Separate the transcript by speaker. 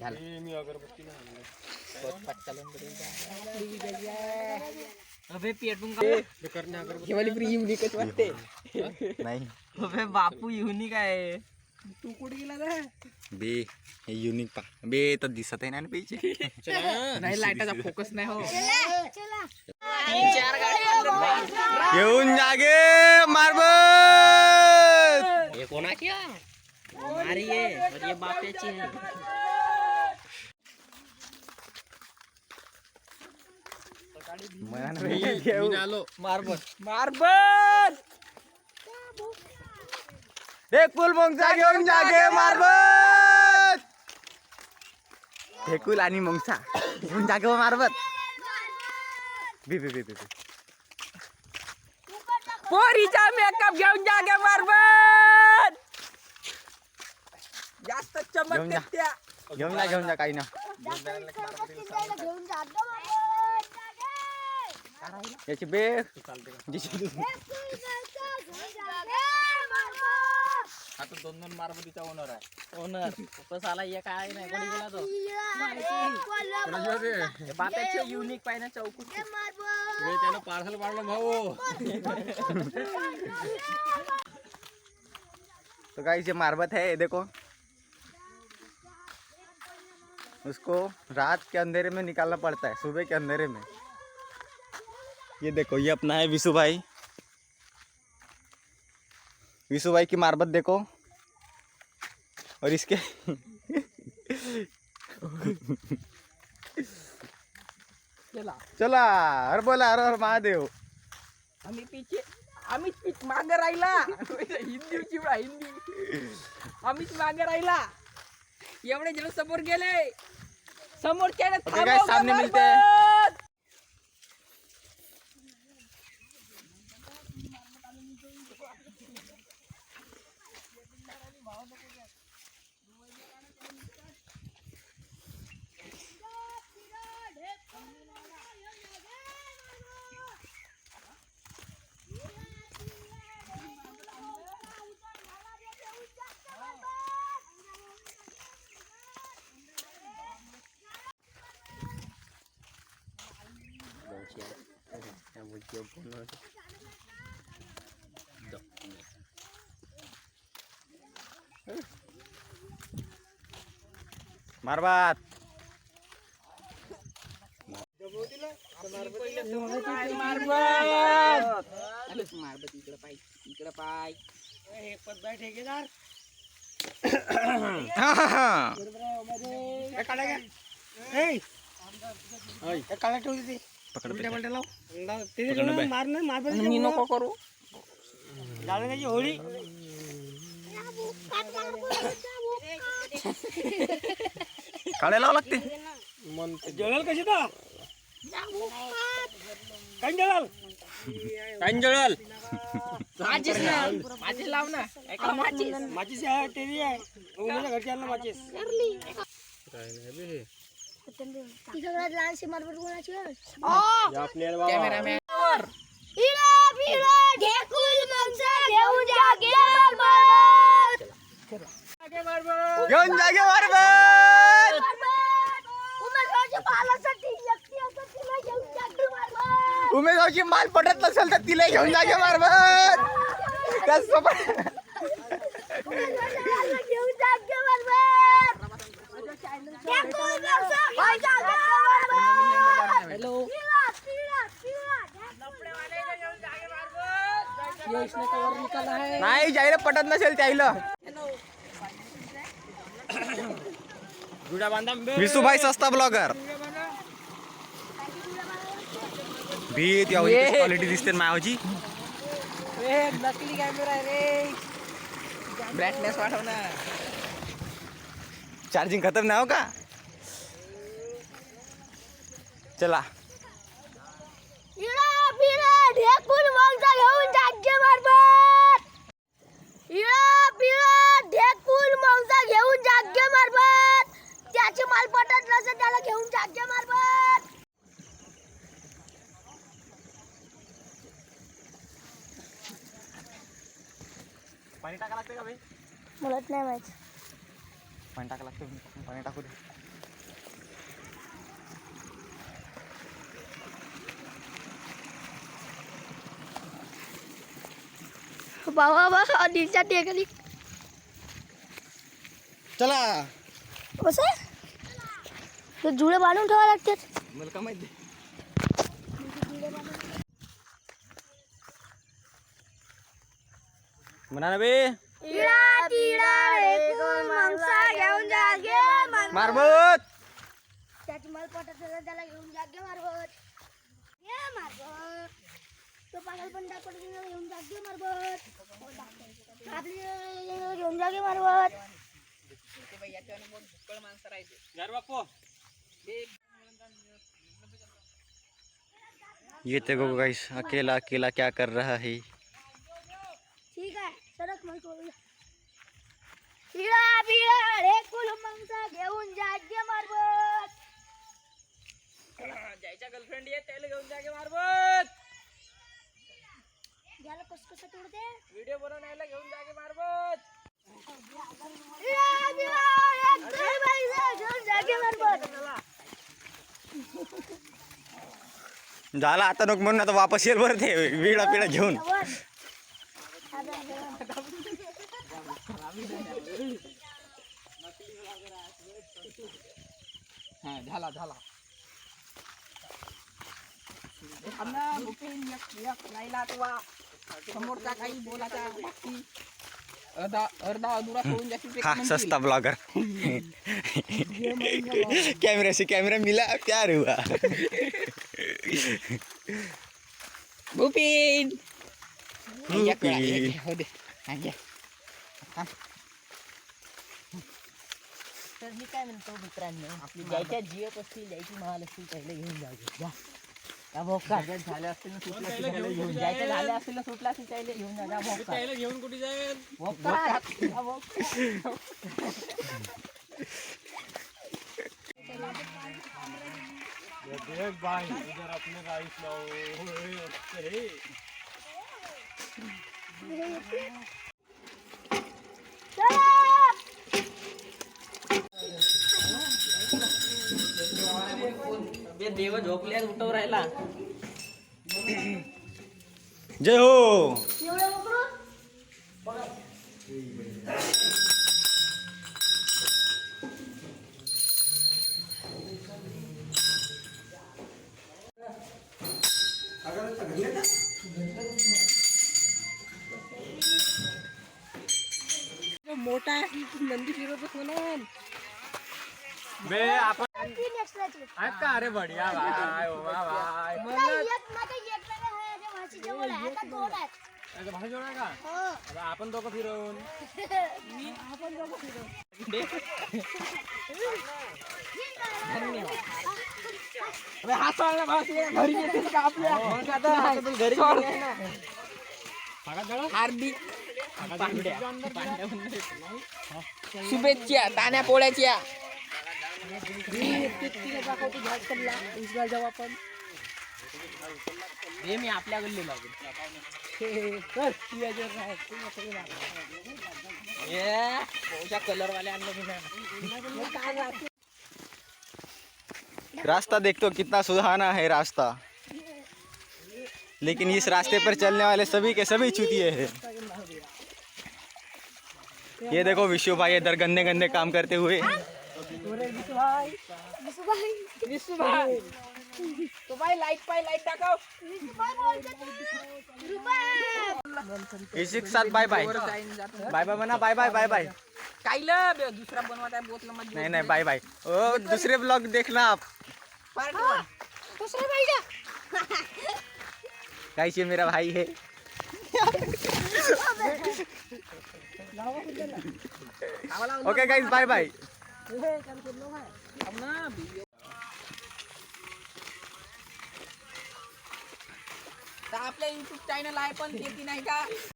Speaker 1: मी अगरबत्ती
Speaker 2: अबे पेटून
Speaker 1: ही वाली फ्री युनिकच वाटते.
Speaker 3: नाही
Speaker 2: अबे बापू युनिक आहे.
Speaker 1: तू कुठे गेला रे?
Speaker 3: बे हे युनिक पा बे तर दिसत आहे ना पैसे.
Speaker 1: नाही लाईटाचा फोकस नाही हो.
Speaker 3: घेऊन जागे मारबत.
Speaker 2: हे कोणाची आहे? हमारी है और ये बाप्याची है.
Speaker 1: आलो
Speaker 2: मारबत
Speaker 3: ढेकुल मंगसा घेऊन जागे मारबत. ढेकुल आणि मंगसा घेऊन जागे मारबत. बे बे बे बे
Speaker 2: पोरीचा मेकअप घेऊन जागे मारबत. जास्त चमकते त्या.
Speaker 3: घेऊन जा काही ना. याची बे
Speaker 1: आता 2-2 मारबतीचा ओनर आहे.
Speaker 2: ओनर फक्त आला एक आहे नाही कोणी गेला तो.
Speaker 1: कोणाची
Speaker 2: बाप्याचे युनिक पाहिजे चौकून.
Speaker 1: त्यानं पार्सल मारलं भाऊ.
Speaker 3: तो गाइस ये मारबत है, ये देखो उसको रात के अंधेरे में निकालना पड़ता है, सुबह के अंधेरे में. ये देखो ये अपना है विशु भाई. विशु भाई की मारबत देखो. और इसके चला हर बोला हर महादेव.
Speaker 2: आम्ही पीठ मागे राहिला. हिंदी चिवडा हिंदी. आम्हीच मागे राहिला. एवढे जण समोर गेले. समोरच्या
Speaker 3: Okay guys, सामने मिलते हैं. मारबात
Speaker 2: मारबत इकडे पाय.
Speaker 1: ठेकेदार काढा ठेवली ती.
Speaker 2: मी नको करू.
Speaker 1: होळी
Speaker 3: काढायला लावं लागते.
Speaker 1: जळल कशी तर काय जळल काय जळल
Speaker 2: माचीस लाव ना.
Speaker 1: माचीस आहे टेरी आहे उमेच्या घरची आणलं माचीस.
Speaker 4: लहानशी मारबत कोणाची
Speaker 2: कॅमेरामॅन
Speaker 3: घेऊन जागे मारबत. उमेदवारची माल पडत नसेल तर तिला घेऊन जागे मारबत.
Speaker 2: हॅलो निकाला है.
Speaker 3: नाही जायला पटत नसेल त्याला. विशुभाई सस्ता ब्लॉगर. भीत क्वालिटी दिसते मायाची.
Speaker 2: नकली कॅमेरा आहे रे. ब्राईटनेस वाढव ना.
Speaker 3: चार्जिंग खत्म नाही हो का. चला
Speaker 4: त्याची माल पटत नसेल त्याला घेऊन जागे मारबत.
Speaker 3: पाणी टाका लागते का भाई.
Speaker 4: मला नाही माहित.
Speaker 3: पाणी टाका लागते. पाणी टाकू दे.
Speaker 4: बाबा बाबा अनिलच्या टेकली
Speaker 3: चला
Speaker 4: कसं ते जुळे बांधून ठेवावे लागतात.
Speaker 3: मला का माहिती. म्हणा ना बे
Speaker 4: इडा तिडा रेकून मांसा घेऊन जागे
Speaker 3: मारबत.
Speaker 4: त्याची मला पटत असेल त्याला घेऊन जागे मारबत. ये मारबत. तो पागल पण दाखवत घेऊन जागे मारबत. आपली घेऊन जागे मारबत.
Speaker 3: ये देखो गाइस, अकेला अकेला क्या कर रहा है.
Speaker 4: ठीक आहे सरक मग बोलूया. इडा बिडा रेकून मांसा घेऊन जागे मारबत.
Speaker 2: ज्याच्या गर्लफ्रेंड आहे त्याला घेऊन जागे मारबत.
Speaker 4: याला कसं तोडते
Speaker 2: व्हिडिओ बनवण्याला घेऊन जागे मारबत.
Speaker 4: इडा बिडा रेकून मांसा घेऊन जागे मारबत.
Speaker 3: झाला आता नको म्हणून आता वापस येईल बरं ते विडा पिडा घेऊन.
Speaker 2: झाला झाला राहिला तेव्हा समोरचा काही बोलाचा बाकी अर्धा अधुरा सोडून जास्तीत
Speaker 3: हा सस्ता ब्लॉगर. कैमरे से कैमरा मिला प्यार हुआ.
Speaker 2: भूपिन
Speaker 3: भूपिन.
Speaker 2: हो दे.
Speaker 5: तर मी काय म्हणतो मित्रांनो, आपली ज्याच्या जीएफ असतील ज्याची महाल असतील त्याला घेऊन जाऊ. झाले असतील ना सुटला की त्याला घेऊन जायचं. झाले असतील ना सुटला की त्याला घेऊन जा.
Speaker 2: त्याला घेऊन कुठे जाईल.
Speaker 5: देव झोपल्यात उठव राहिला.
Speaker 3: जय हो.
Speaker 2: मोठा नंदी फिरतच म्हणून
Speaker 3: बे आपण
Speaker 4: तीन एक्स्ट्राचे
Speaker 3: आहेत का. अरे बढिया भाई ओ भाई.
Speaker 4: एक माझा एक जण आहे अरे माझी जवळ आहे आता दोन आहेत.
Speaker 3: आता भाषा जोडा का.
Speaker 4: हो
Speaker 3: आता आपण दोघं फिरवून
Speaker 4: आपण दोघं फिरू.
Speaker 2: हा सोडला घरी येते का आपल्या घरी हार्दिक शुभेच्छा ताण्या पोळ्याच्या.
Speaker 5: हे मी आपल्या गल्ली लागेल.
Speaker 2: कलर वाले आणलं
Speaker 3: रास्ता देखते हो कितना सुहाना है रास्ता. लेकिन इस रास्ते पर चलने वाले सभी के सभी चूतिए हैं. ये देखो विशु भाई इधर गंदे गंदे काम करते हुए.
Speaker 2: विशु भाई तो भाई लाइट टाकाव.
Speaker 3: इसी के साथ बाय बाय. बाय बाय मना. Bye bye bye bye.
Speaker 2: कायला दुसरा बनवत आहे बोतला मध्ये.
Speaker 3: नहीं नहीं बाय बाय. ओ दूसरे ब्लॉग देखना आप.
Speaker 4: दुसरं पाहिजे
Speaker 3: कैसे मेरा भाई है. Okay guys bye bye.
Speaker 2: आपल्या युट्यूब चॅनल आहे पण ते नाही का.